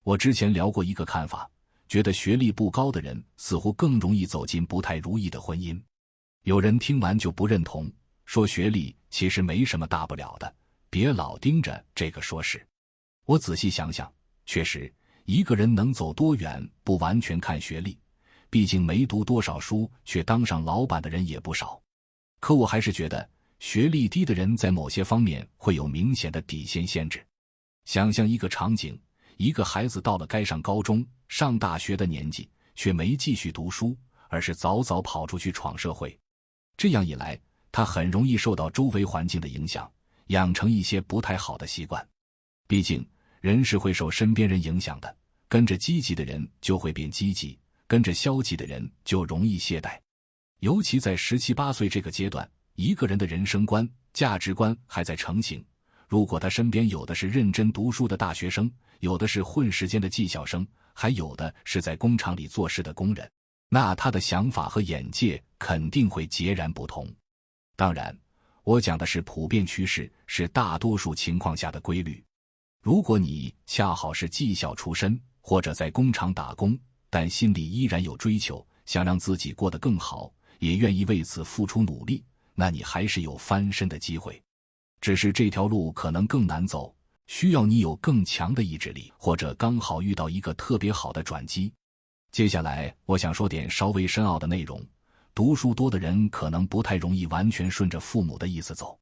我之前聊过一个看法，觉得学历不高的人似乎更容易走进不太如意的婚姻。有人听完就不认同，说学历其实没什么大不了的，别老盯着这个说事。我仔细想想，确实，一个人能走多远不完全看学历，毕竟没读多少书却当上老板的人也不少。可我还是觉得，学历低的人在某些方面会有明显的底线限制。想象一个场景，一个孩子到了该上高中、上大学的年纪，却没继续读书，而是早早跑出去闯社会。这样一来，他很容易受到周围环境的影响，养成一些不太好的习惯。毕竟，人是会受身边人影响的，跟着积极的人就会变积极，跟着消极的人就容易懈怠。尤其在17、18岁这个阶段，一个人的人生观、价值观还在成型。如果他身边有的是认真读书的大学生，有的是混时间的技校生，还有的是在工厂里做事的工人，那他的想法和眼界肯定会截然不同。当然，我讲的是普遍趋势，是大多数情况下的规律。如果你恰好是技校出身，或者在工厂打工，但心里依然有追求，想让自己过得更好，也愿意为此付出努力，那你还是有翻身的机会。只是这条路可能更难走，需要你有更强的意志力，或者刚好遇到一个特别好的转机。接下来我想说点稍微深奥的内容，读书多的人可能不太容易完全顺着父母的意思走。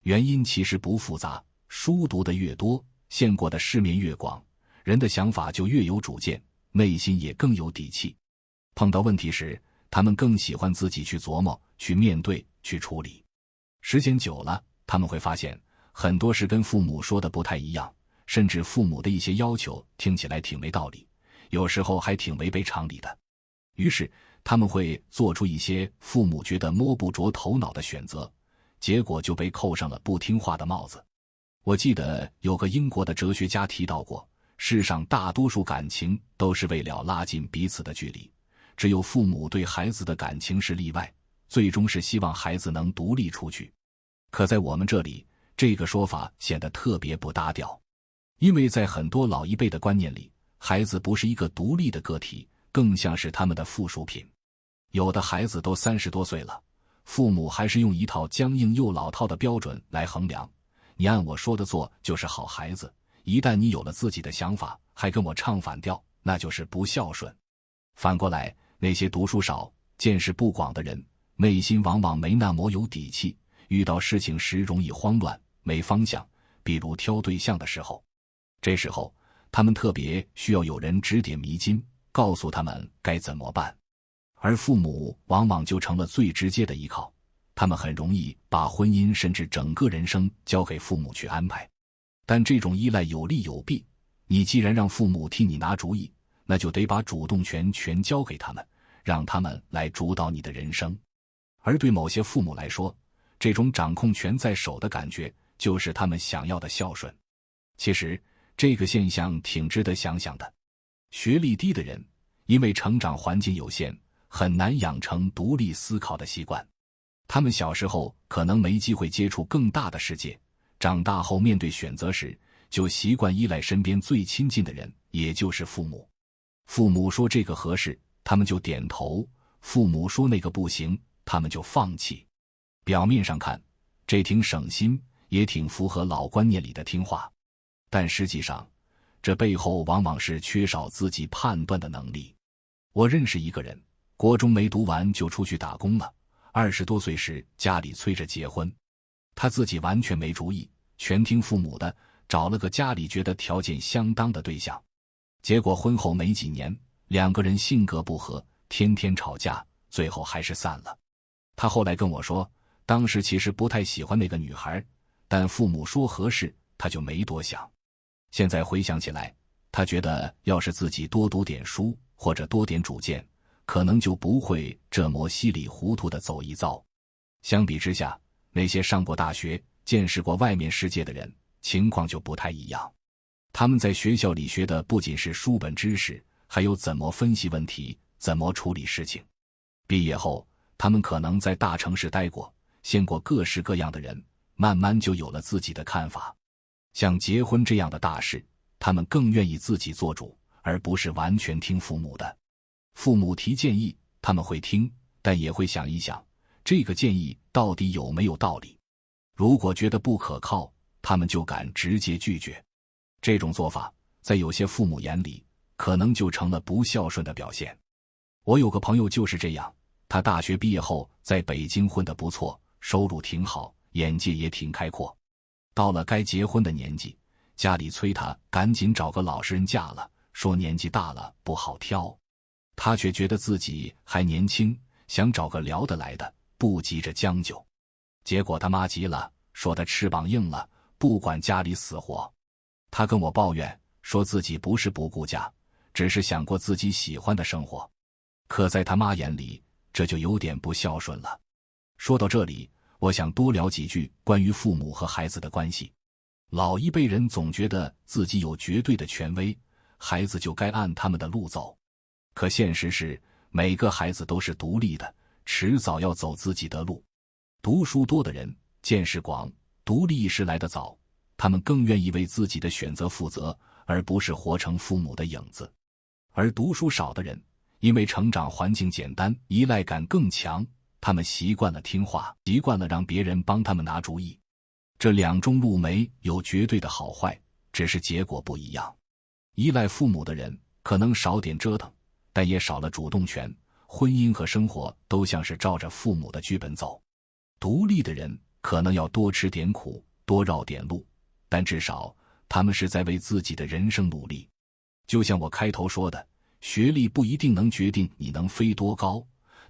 原因其实不复杂，书读得越多，见过的世面越广，人的想法就越有主见，内心也更有底气。碰到问题时，他们更喜欢自己去琢磨、去面对、去处理。时间久了，他们会发现很多事跟父母说的不太一样，甚至父母的一些要求听起来挺没道理，有时候还挺违背常理的。于是他们会做出一些父母觉得摸不着头脑的选择，结果就被扣上了不听话的帽子。我记得有个英国的哲学家提到过，世上大多数感情都是为了拉近彼此的距离，只有父母对孩子的感情是例外，最终是希望孩子能独立出去。可在我们这里，这个说法显得特别不搭调，因为在很多老一辈的观念里，孩子不是一个独立的个体，更像是他们的附属品。有的孩子都30多岁了，父母还是用一套僵硬又老套的标准来衡量，你按我说的做就是好孩子，一旦你有了自己的想法，还跟我唱反调，那就是不孝顺。反过来，那些读书少、见识不广的人，内心往往没那么有底气，遇到事情时容易慌乱、没方向，比如挑对象的时候。这时候，他们特别需要有人指点迷津，告诉他们该怎么办。而父母往往就成了最直接的依靠，他们很容易把婚姻甚至整个人生交给父母去安排。但这种依赖有利有弊，你既然让父母替你拿主意，那就得把主动权全交给他们，让他们来主导你的人生。而对某些父母来说，这种掌控权在手的感觉，就是他们想要的孝顺。其实，这个现象挺值得想想的。学历低的人，因为成长环境有限，很难养成独立思考的习惯。他们小时候可能没机会接触更大的世界，长大后面对选择时，就习惯依赖身边最亲近的人，也就是父母。父母说这个合适，他们就点头；父母说那个不行，他们就放弃。表面上看，这挺省心，也挺符合老观念里的听话，但实际上，这背后往往是缺少自己判断的能力。我认识一个人，国中没读完就出去打工了，20多岁时家里催着结婚，他自己完全没主意，全听父母的，找了个家里觉得条件相当的对象。结果婚后没几年，两个人性格不合，天天吵架，最后还是散了。他后来跟我说，当时其实不太喜欢那个女孩，但父母说合适，他就没多想。现在回想起来，他觉得要是自己多读点书，或者多点主见，可能就不会这么稀里糊涂地走一遭。相比之下，那些上过大学、见识过外面世界的人，情况就不太一样。他们在学校里学的不仅是书本知识，还有怎么分析问题，怎么处理事情。毕业后，他们可能在大城市待过，见过各式各样的人，慢慢就有了自己的看法。像结婚这样的大事，他们更愿意自己做主，而不是完全听父母的。父母提建议，他们会听，但也会想一想，这个建议到底有没有道理。如果觉得不可靠，他们就敢直接拒绝。这种做法，在有些父母眼里，可能就成了不孝顺的表现。我有个朋友就是这样，他大学毕业后在北京混得不错，收入挺好，眼界也挺开阔。到了该结婚的年纪，家里催他赶紧找个老实人嫁了，说年纪大了不好挑。他却觉得自己还年轻，想找个聊得来的，不急着将就。结果他妈急了，说他翅膀硬了，不管家里死活。他跟我抱怨，说自己不是不顾家，只是想过自己喜欢的生活。可在他妈眼里，这就有点不孝顺了。说到这里，我想多聊几句关于父母和孩子的关系。老一辈人总觉得自己有绝对的权威，孩子就该按他们的路走。可现实是，每个孩子都是独立的，迟早要走自己的路。读书多的人，见识广，独立意识来得早，他们更愿意为自己的选择负责，而不是活成父母的影子。而读书少的人，因为成长环境简单，依赖感更强，他们习惯了听话，习惯了让别人帮他们拿主意。这两种路没有绝对的好坏，只是结果不一样。依赖父母的人可能少点折腾，但也少了主动权，婚姻和生活都像是照着父母的剧本走。独立的人可能要多吃点苦，多绕点路，但至少他们是在为自己的人生努力。就像我开头说的，学历不一定能决定你能飞多高，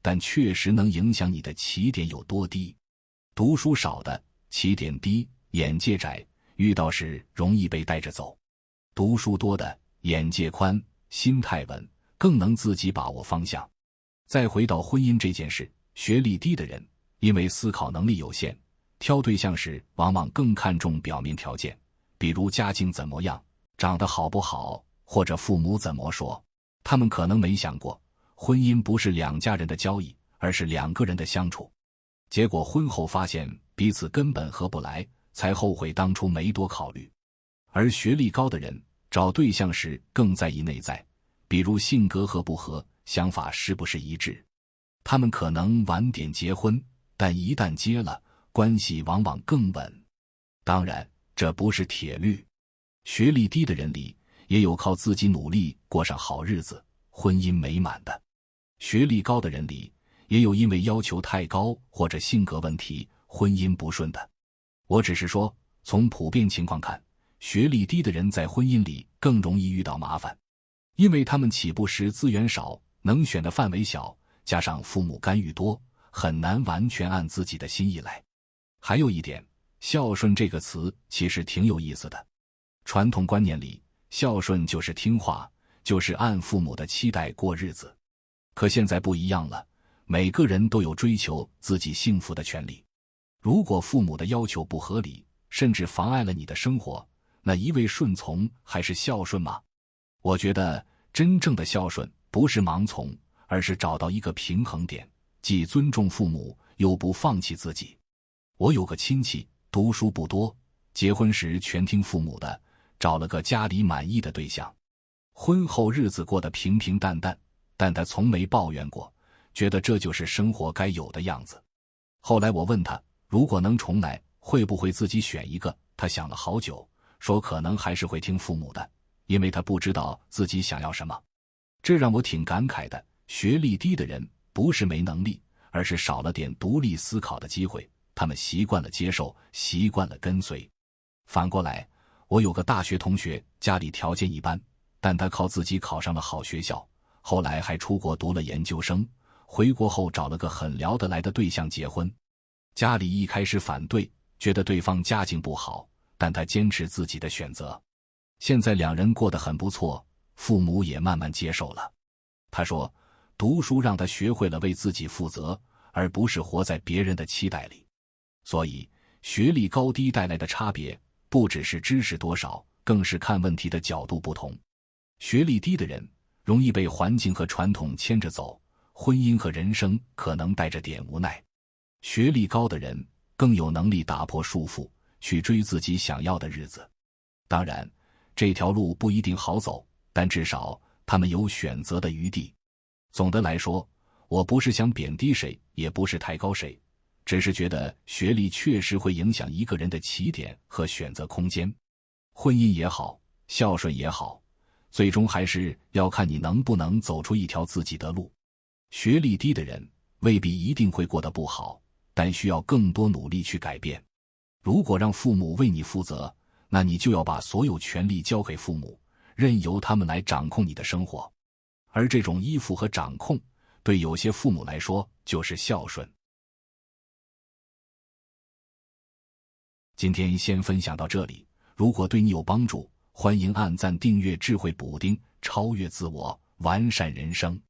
但确实能影响你的起点有多低。读书少的起点低，眼界窄，遇到事容易被带着走；读书多的眼界宽，心态稳，更能自己把握方向。再回到婚姻这件事，学历低的人因为思考能力有限，挑对象时往往更看重表面条件，比如家境怎么样，长得好不好，或者父母怎么说。他们可能没想过，婚姻不是两家人的交易，而是两个人的相处。结果婚后发现彼此根本合不来，才后悔当初没多考虑。而学历高的人找对象时更在意内在，比如性格合不合，想法是不是一致。他们可能晚点结婚，但一旦结了，关系往往更稳。当然，这不是铁律。学历低的人里，也有靠自己努力过上好日子，婚姻美满的。学历高的人里，也有因为要求太高或者性格问题，婚姻不顺的。我只是说，从普遍情况看，学历低的人在婚姻里更容易遇到麻烦，因为他们起步时资源少，能选的范围小，加上父母干预多，很难完全按自己的心意来。还有一点，孝顺这个词其实挺有意思的。传统观念里，孝顺就是听话，就是按父母的期待过日子。可现在不一样了，每个人都有追求自己幸福的权利。如果父母的要求不合理，甚至妨碍了你的生活，那一味顺从还是孝顺吗？我觉得真正的孝顺不是盲从，而是找到一个平衡点，既尊重父母，又不放弃自己。我有个亲戚，读书不多，结婚时全听父母的，找了个家里满意的对象。婚后日子过得平平淡淡，但他从没抱怨过，觉得这就是生活该有的样子。后来我问他，如果能重来，会不会自己选一个？他想了好久，说可能还是会听父母的，因为他不知道自己想要什么。这让我挺感慨的，学历低的人不是没能力，而是少了点独立思考的机会，他们习惯了接受，习惯了跟随。反过来，我有个大学同学，家里条件一般，但他靠自己考上了好学校，后来还出国读了研究生，回国后找了个很聊得来的对象结婚。家里一开始反对，觉得对方家境不好，但他坚持自己的选择。现在两人过得很不错，父母也慢慢接受了。他说，读书让他学会了为自己负责，而不是活在别人的期待里。所以，学历高低带来的差别，不只是知识多少，更是看问题的角度不同。学历低的人容易被环境和传统牵着走，婚姻和人生可能带着点无奈。学历高的人更有能力打破束缚，去追自己想要的日子。当然，这条路不一定好走，但至少他们有选择的余地。总的来说，我不是想贬低谁，也不是抬高谁，只是觉得学历确实会影响一个人的起点和选择空间。婚姻也好，孝顺也好，最终还是要看你能不能走出一条自己的路。学历低的人未必一定会过得不好，但需要更多努力去改变。如果让父母为你负责，那你就要把所有权力交给父母，任由他们来掌控你的生活。而这种依附和掌控，对有些父母来说就是孝顺。今天先分享到这里，如果对你有帮助，欢迎按赞订阅智慧补丁，超越自我，完善人生。